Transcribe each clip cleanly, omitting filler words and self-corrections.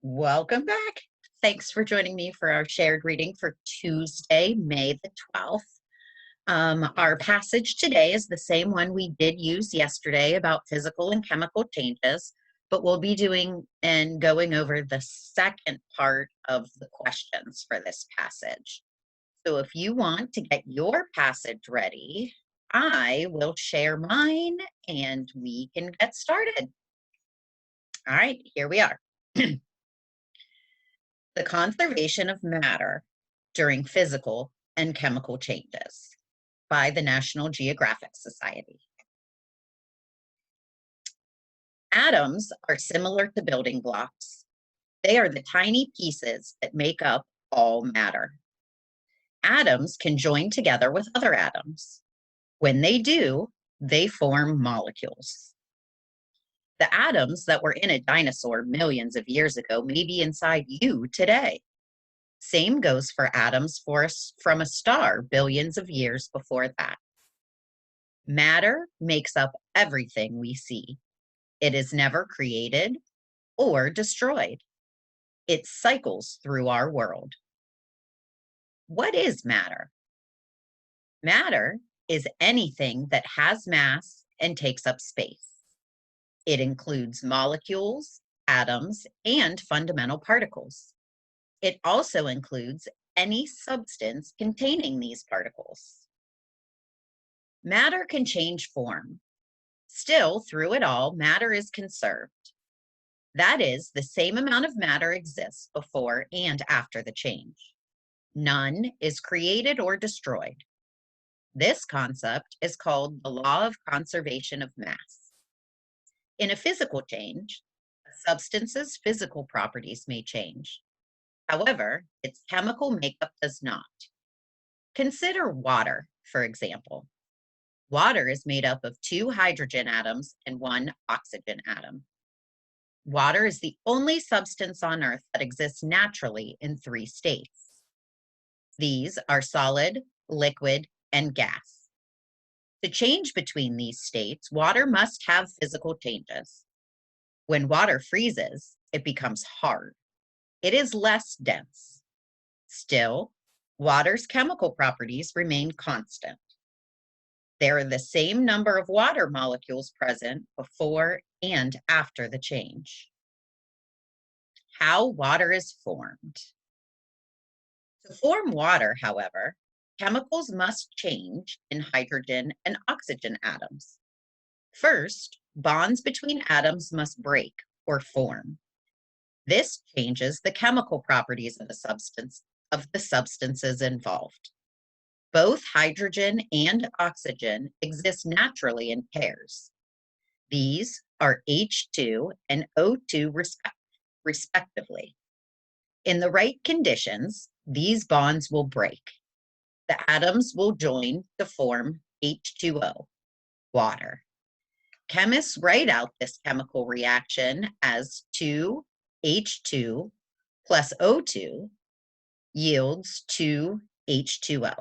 Welcome back. Thanks for joining me for our shared reading for Tuesday, May the 12th. Our passage today is the same one we did use yesterday about physical and chemical changes, but we'll be doing and going over the second part of the questions for this passage. So if you want to get your passage ready, I will share mine and we can get started. All right, here we are. The conservation of matter during physical and chemical changes by the National Geographic Society. Atoms are similar to building blocks. They are the tiny pieces that make up all matter. Atoms can join together with other atoms. When they do, they form molecules. The atoms that were in a dinosaur millions of years ago may be inside you today. Same goes for atoms from a star billions of years before that. Matter makes up everything we see. It is never created or destroyed. It cycles through our world. What is matter? Matter is anything that has mass and takes up space. It includes molecules, atoms, and fundamental particles. It also includes any substance containing these particles. Matter can change form. Still, through it all, matter is conserved. That is, the same amount of matter exists before and after the change. None is created or destroyed. This concept is called the law of conservation of mass. In a physical change, a substance's physical properties may change. However, its chemical makeup does not. Consider water, for example. Water is made up of 2 hydrogen atoms and 1 oxygen atom. Water is the only substance on Earth that exists naturally in 3 states. These are solid, liquid, and gas. To change between these states, water must have physical changes. When water freezes, it becomes hard. It is less dense. Still, water's chemical properties remain constant. There are the same number of water molecules present before and after the change. How water is formed. To form water, however, chemicals must change in hydrogen and oxygen atoms. First, bonds between atoms must break or form. This changes the chemical properties of the substances involved. Both hydrogen and oxygen exist naturally in pairs. These are H2 and O2 respectively. In the right conditions, these bonds will break. The atoms will join to form H2O, water. Chemists write out this chemical reaction as 2H2 plus O2 yields 2H2O.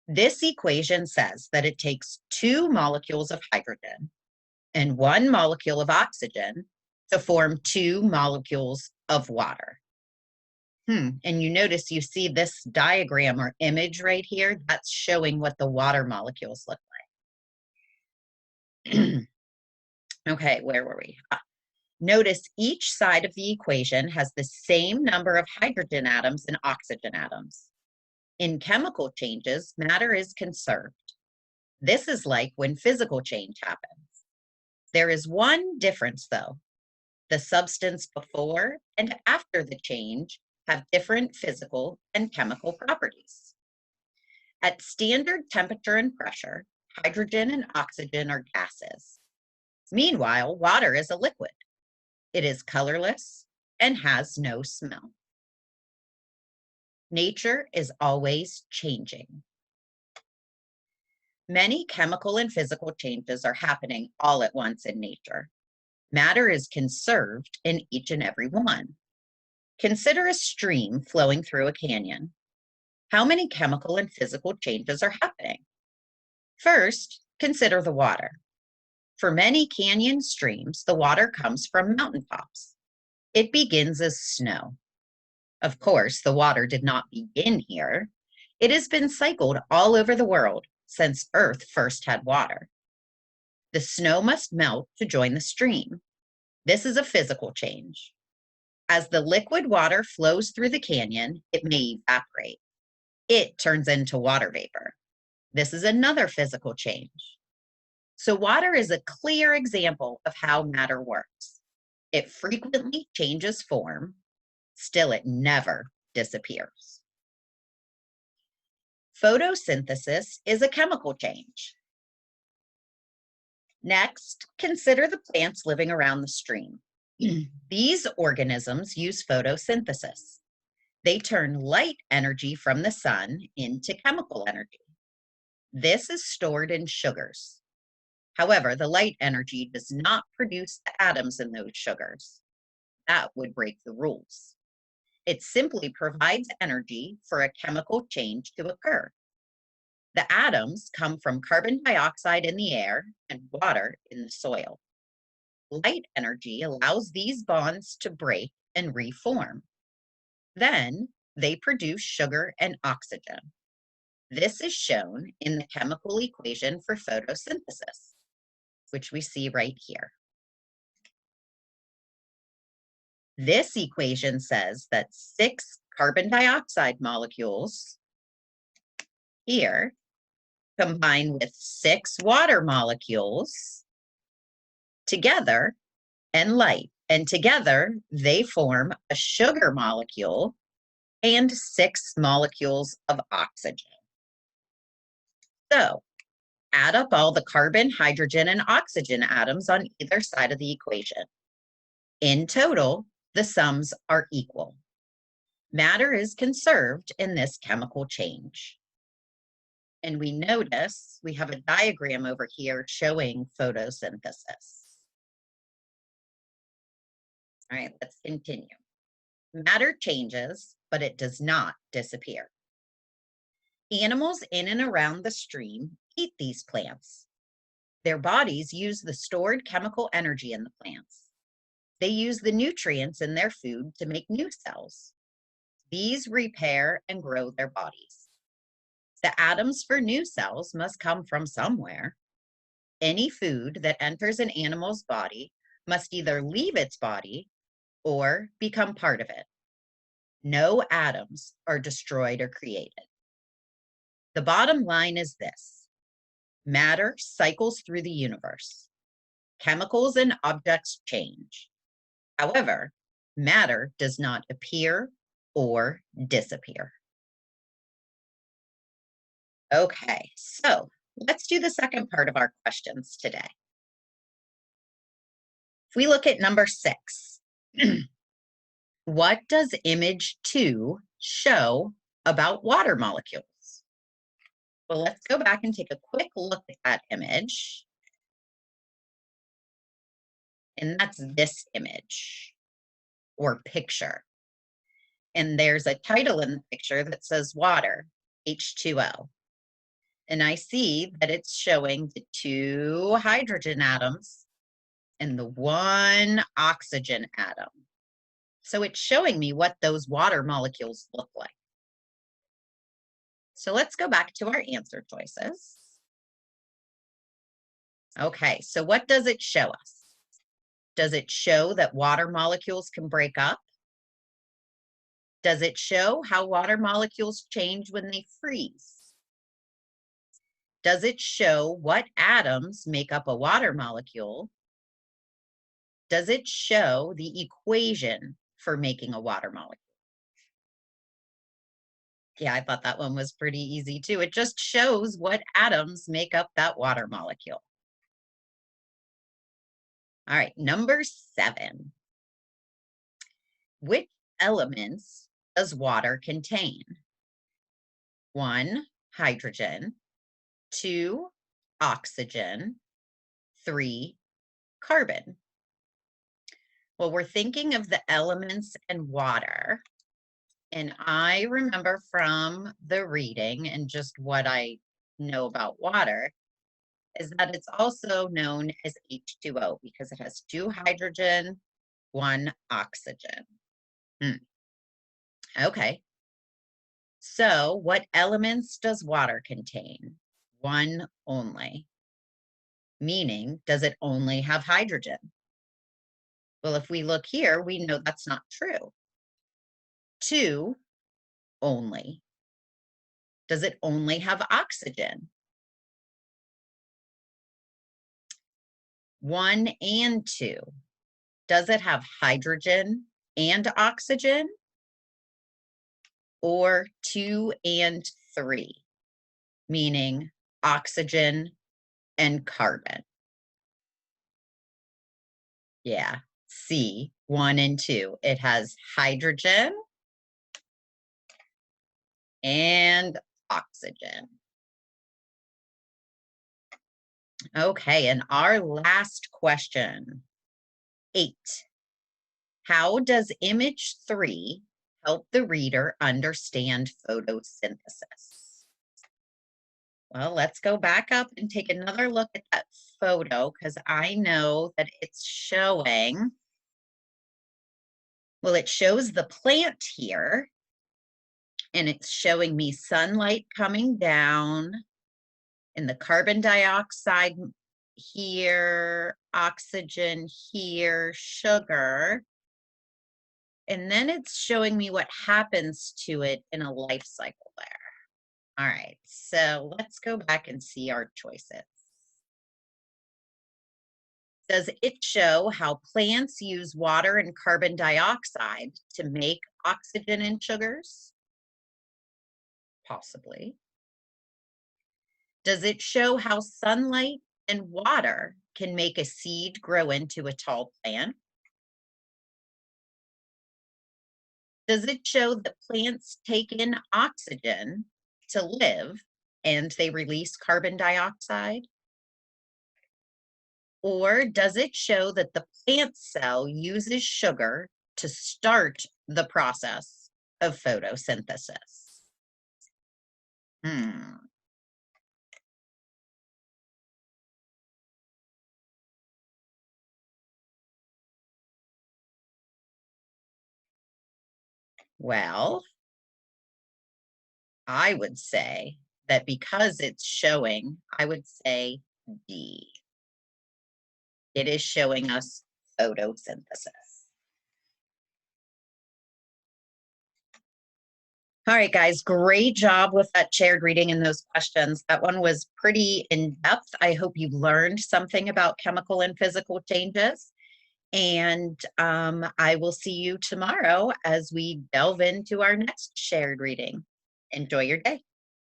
This equation says that it takes 2 molecules of hydrogen and 1 molecule of oxygen to form 2 molecules of water. And you notice you see this diagram or image right here, that's showing what the water molecules look like. Okay, where were we? Notice each side of the equation has the same number of hydrogen atoms and oxygen atoms. In chemical changes, matter is conserved. This is like when physical change happens. There is one difference, though. The substance before and after the change have different physical and chemical properties. At standard temperature and pressure, hydrogen and oxygen are gases. Meanwhile, water is a liquid. It is colorless and has no smell. Nature is always changing. Many chemical and physical changes are happening all at once in nature. Matter is conserved in each and every one. Consider a stream flowing through a canyon. How many chemical and physical changes are happening? First, consider the water. For many canyon streams, the water comes from mountaintops. It begins as snow. Of course, the water did not begin here. It has been cycled all over the world since Earth first had water. The snow must melt to join the stream. This is a physical change. As the liquid water flows through the canyon, it may evaporate. It turns into water vapor. This is another physical change. So water is a clear example of how matter works. It frequently changes form, still it never disappears. Photosynthesis is a chemical change. Next, consider the plants living around the stream. These organisms use photosynthesis. They turn light energy from the sun into chemical energy. This is stored in sugars. However, the light energy does not produce the atoms in those sugars. That would break the rules. It simply provides energy for a chemical change to occur. The atoms come from carbon dioxide in the air and water in the soil. Light energy allows these bonds to break and reform. Then they produce sugar and oxygen. This is shown in the chemical equation for photosynthesis, which we see right here. This equation says that 6 carbon dioxide molecules here combine with 6 water molecules together and light. And together they form a sugar molecule and 6 molecules of oxygen. So add up all the carbon, hydrogen, and oxygen atoms on either side of the equation. In total, the sums are equal. Matter is conserved in this chemical change. And we notice we have a diagram over here showing photosynthesis. All right, let's continue. Matter changes, but it does not disappear. Animals in and around the stream eat these plants. Their bodies use the stored chemical energy in the plants. They use the nutrients in their food to make new cells. These repair and grow their bodies. The atoms for new cells must come from somewhere. Any food that enters an animal's body must either leave its body or become part of it. No atoms are destroyed or created. The bottom line is this: matter cycles through the universe. Chemicals and objects change. However, matter does not appear or disappear. Okay, so let's do the second part of our questions today. If we look at number 6, what does image 2 show about water molecules? Well, let's go back and take a quick look at that image. And that's this image or picture. And there's a title in the picture that says water, H2O. And I see that it's showing the 2 hydrogen atoms and the 1 oxygen atom. So it's showing me what those water molecules look like. So let's go back to our answer choices. Okay, so what does it show us? Does it show that water molecules can break up? Does it show how water molecules change when they freeze? Does it show what atoms make up a water molecule? Does it show the equation for making a water molecule? Yeah, I thought that one was pretty easy too. It just shows what atoms make up that water molecule. All right, number 7. Which elements does water contain? 1, hydrogen. 2, oxygen. 3, carbon. Well, we're thinking of the elements in water. And I remember from the reading and just what I know about water is that it's also known as H2O because it has 2 hydrogen 1 oxygen. Okay. So what elements does water contain? 1 only. Meaning, does it only have hydrogen? Well, if we look here, we know that's not true. 2 only. Does it only have oxygen? 1 and 2. Does it have hydrogen and oxygen? Or 2 and 3, meaning oxygen and carbon? Yeah, C, 1 and 2. It has hydrogen and oxygen. Okay, and our last question, 8. How does image 3 help the reader understand photosynthesis? Well, let's go back up and take another look at that photo because I know that it's showing, well, it shows the plant here, and it's showing me sunlight coming down and the carbon dioxide here, oxygen here, sugar. And then it's showing me what happens to it in a life cycle there. All right, so let's go back and see our choices. Does it show how plants use water and carbon dioxide to make oxygen and sugars? Possibly. Does it show how sunlight and water can make a seed grow into a tall plant? Does it show that plants take in oxygen to live and they release carbon dioxide? Or does it show that the plant cell uses sugar to start the process of photosynthesis? Hmm. Well, I would say that because it's showing, I would say D. It is showing us photosynthesis. All right, guys, great job with that shared reading and those questions. That one was pretty in depth. I hope you learned something about chemical and physical changes. And I will see you tomorrow as we delve into our next shared reading. Enjoy your day.